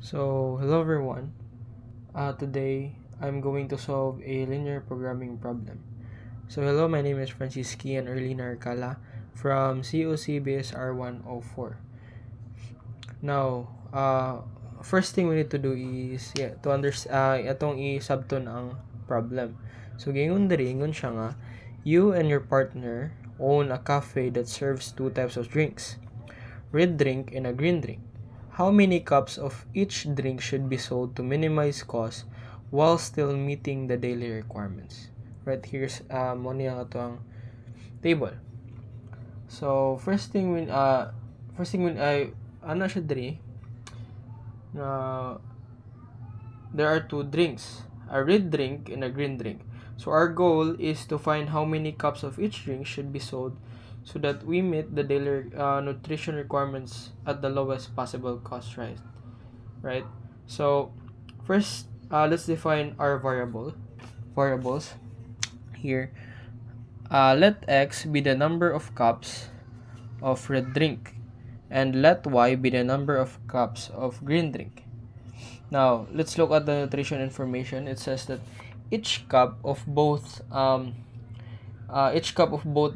Hello everyone. Today I'm going to solve a linear programming problem. Hello, my name is Francisci and Erlina Arcala from COC BSR 104. Now, first thing we need to do is to understand itong i-subton ang problem. Gingon siya nga, you and your partner own a cafe that serves two types of drinks, red drink and a green drink. How many cups of each drink should be sold to minimize cost while still meeting the daily requirements? Right, here's mo niya nga ang table. So first thing when I ano siya diri na there are two drinks, a red drink and a green drink. So our goal is to find how many cups of each drink should be sold so that we meet the daily nutrition requirements at the lowest possible cost, right? So first, let's define our variables here. Let x be the number of cups of red drink and let y be the number of cups of green drink. Now let's look at the nutrition information. It says that each cup of both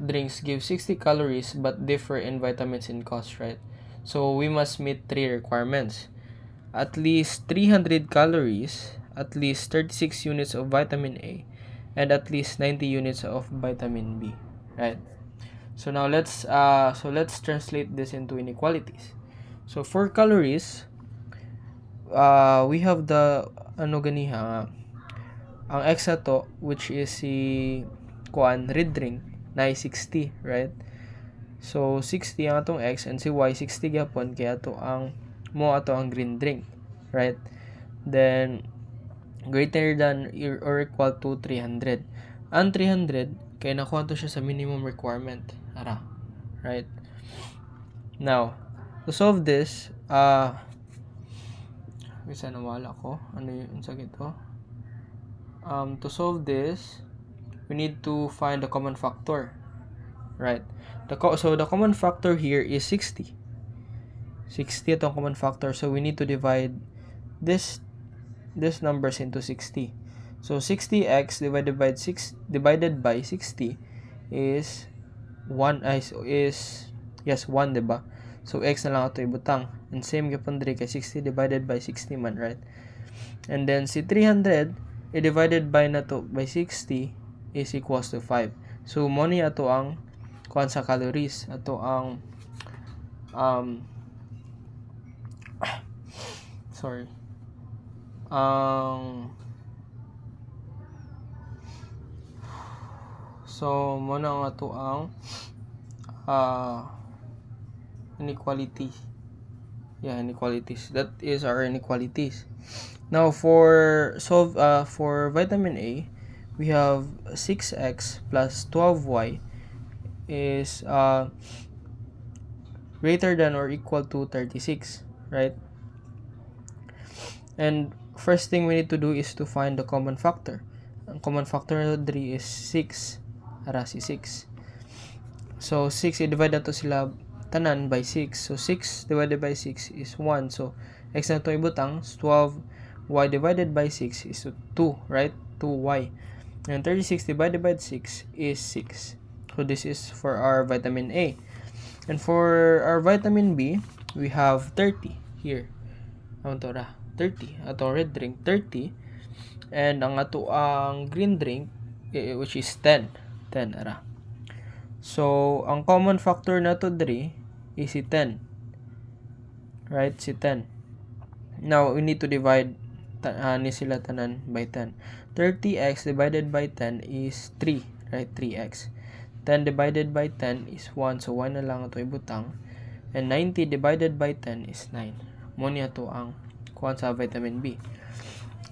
drinks gives 60 calories but differ in vitamins and cost, right? So we must meet three requirements: at least 300 calories, at least 36 units of vitamin A, and at least 90 units of vitamin B, right? So now let's translate this into inequalities. So for calories, we have the ang x to, which is si red drink na 60, right? So 60 ang atong x and si y 60 gyapon kaya ang green drink, right? Then greater than or equal to 300. Ang 300 kay nakuha to siya sa minimum requirement, right? Now to solve this, bisa nawala ko ano yung sakit ko. To solve this, we need to find the common factor, right? So the common factor here is 60. 60 itong common factor, so we need to divide this numbers into 60. So 60x divided by 60 is 1, 'di ba? So x na lang ato ibutang. And same gyapon diri kay 60 divided by 60 man, right? And then si 300 divided by na to by 60 is equals to 5. So mo ni ato ang kuan sa calories, ato ang sorry. So mo na ang ato ang inequality. Inequalities. That is our inequalities. Now for vitamin A, we have 6x plus 12y is greater than or equal to 36, right? And first thing we need to do is to find the common factor. Ang common factor na 3 is 6. Si 6. So 6 i-divide na to sila tanan by 6. So 6 divided by 6 is 1. So x na to ibutang, 12 y divided by 6 is 2, right? 2y. And 36 divided by 6 is 6. So this is for our vitamin A. And for our vitamin B, we have 30 here. 30. Atong red drink, 30. And ang ato ang green drink, which is 10. So, ang common factor na to diri is si 10. Right? Si 10. Now, we need to divide ni sila tanan by 10. 30x divided by 10 is 3, right? 3x. 10 divided by 10 is 1, so 1 na lang ito ibutang. And 90 divided by 10 is 9. Mo niya to ang kuan sa vitamin B.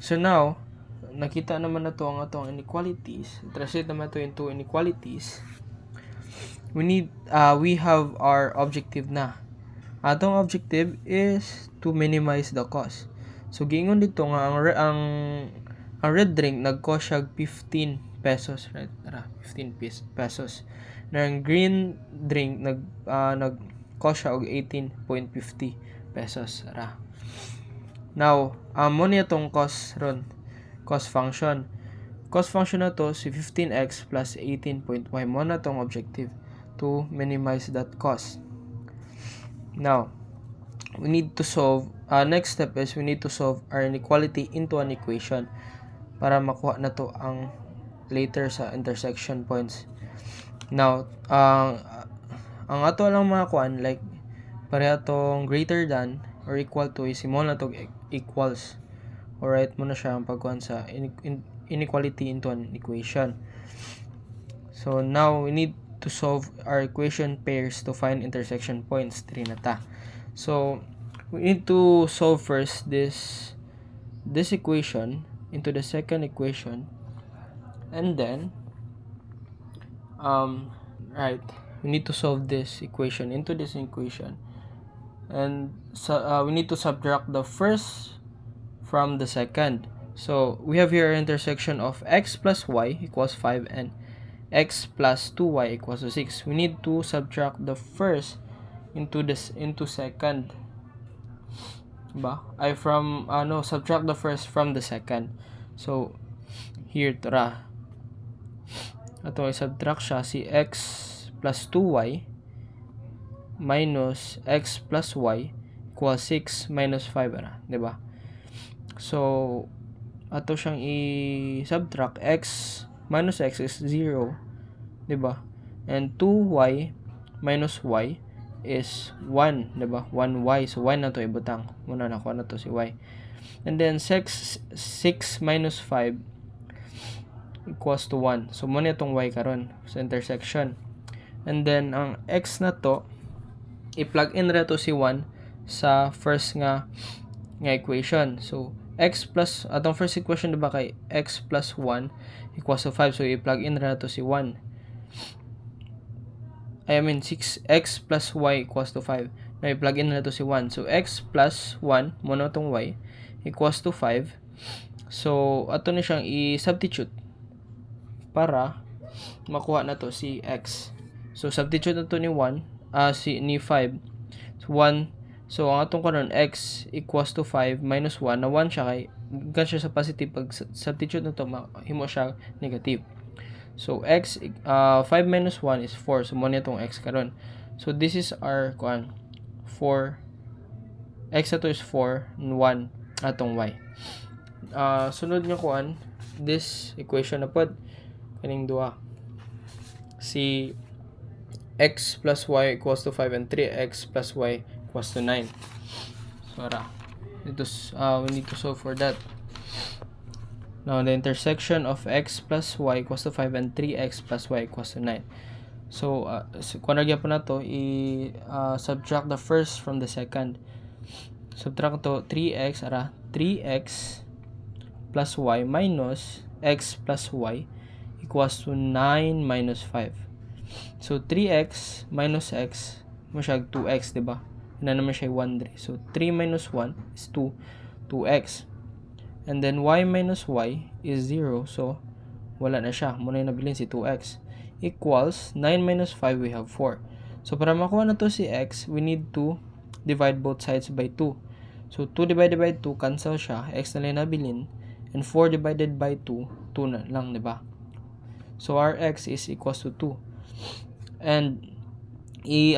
So now, nakita naman na to ang atong inequalities. Translate naman to into inequalities. We have our objective na. Atong objective is to minimize the cost. So giingon dito nga ang red drink nag-cost siya 15 pesos, right? 15 pesos. Na ang green drink nag-cost siya og 18.50 pesos. Now, mo niya tong cost ron. Cost function. Cost function na to si 15x plus 18.y mo na tong objective to minimize that cost. Now, we need to solve, next step is we need to solve our inequality into an equation para makuha na to ang later sa intersection points. Now, ang ato lang mga kuan, like, pareha tong greater than or equal to is mo na to equals. Alright, mo na siya ang pagkuhan sa inequality into an equation. So, now, we need to solve our equation pairs to find intersection points. 3 na ta. So, we need to solve first this equation into the second equation, and then right, we need to solve this equation into this equation, and we need to subtract the first from the second. So we have here an intersection of x plus y equals 5 and x plus 2y equals to 6. We need to subtract the first into second. Subtract the first from the second. So here, tara, ito i-subtract siya si x plus 2y minus x plus y equals 6 minus 5 na, di ba? So ato siyang i-subtract, x minus x is 0, di ba? And 2y minus y is 1, di ba? 1y, so y na to ibutang. Muna na ko na to si y. And then 6 minus 5 equals to 1. So muna itong y karon sa intersection. And then ang x na to i-plug in ra to si 1 sa first nga equation. So x plus, atong first equation diba kay x plus 1 equals to 5. So i-plug in ra to si 1. 6x plus y equals to 5. Now i-plug in na to si 1. So x plus 1 muna itong y equals to 5. So ato na siyang i-substitute para makuha na to si x. So substitute na to ni 1, ni 5. So 1, so ang atong karon x equals to 5 minus 1, na 1 siya kay gan siya sa positive, pag substitute na to himo siya negative. So x 5 minus 1 is 4. So mo na itong x karon. So this is our 4, x ato is 4 and 1 atong y. Sunod nga this equation na pod kaning duha, si x plus y equals to 5 and 3x plus y equals to 9. So we need to solve for that. Now the intersection of x plus y equals to 5 and 3x plus y equals to 9. So kung nagyan po na to, subtract the first from the second. Subtract to 3x plus y minus x plus y equals to 9 minus 5. So 3x minus x mo siya 2x, diba? Na naman siya 1 3. So 3 minus 1 is 2x. And then y minus y is 0, so wala na siya. Muna yung nabilin si 2x. Equals 9 minus 5, we have 4. So para makuha na to si x, we need to divide both sides by 2. So 2 divided by 2, cancel siya. X na lang nabilin. And 4 divided by 2, 2 na lang, diba? So our x is equals to 2. And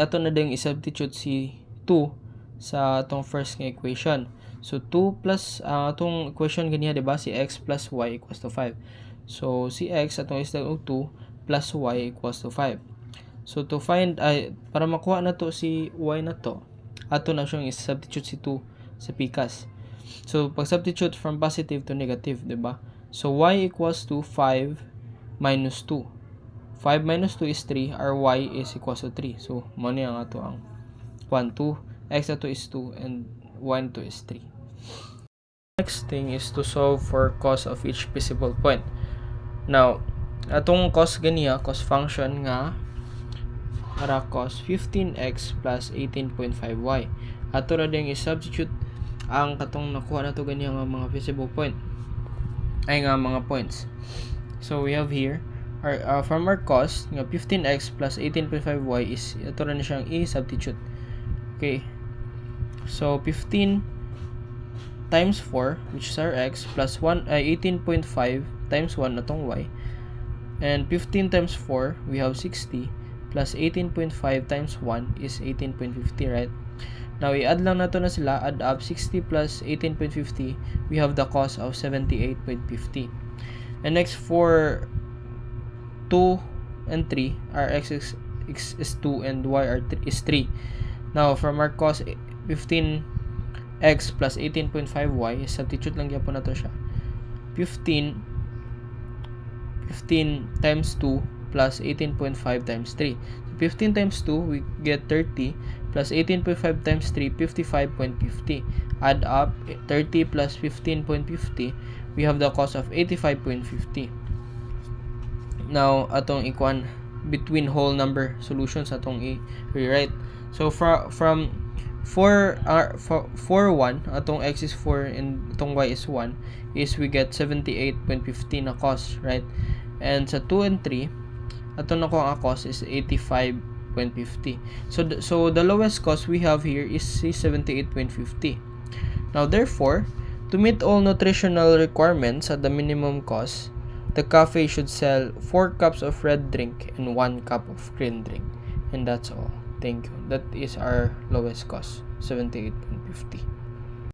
ato na din i-substitute si 2 sa atong first nga equation. So 2 plus atong equation ganiya, diba? Si x plus y equals to 5. So si x atong isdag og 2 plus y equals to 5. So to find para makuha na to si y na to, ato na siyang i-substitute si 2 sa pikas. So pag substitute from positive to negative, diba? So y equals to 5 minus 2. 5 minus 2 is 3. Our y is equals to 3. So mo ni ang ato ang 1, 2. X ato is 2 and 1, 2 is 3. Next thing is to solve for cos of each visible point. Now, atong cos ganiya, cos function nga para cos 15x plus 18.5y. Ato ra din i-substitute ang katong nakuha nato ganiya nga mga visible point. Ay nga mga points. So we have here our from our cos nga 15x plus 18.5y is ato ra na siyang i-substitute. Okay. So 15 times 4, which is our x, plus 18.5 times 1 na tong y. And 15 times 4, we have 60, plus 18.5 times 1 is 18.50, right? Now, i-add lang nato na sila, add up 60 plus 18.50, we have the cost of 78.50. And next, for 2 and 3, our x is 2 and y is 3. Now, from our cost, 15x plus 18.5y, substitute lang yan po na to siya. 15 times 2 plus 18.5 times 3. So 15 times 2, we get 30, plus 18.5 times 3, 55.50. Add up 30 plus 15.50, we have the cost of 85.50. Now, atong ikuan between whole number solutions atong i-rewrite. So from 4 1, atong x is 4 and atong y is 1, is we get 78.50 na cost, right? And sa 2 and 3, atong nakuha ang cost is 85.50. So the lowest cost we have here is 78.50. Now therefore, to meet all nutritional requirements at the minimum cost, the cafe should sell 4 cups of red drink and 1 cup of green drink. And that's all. Thank you. That is our lowest cost, 78.50.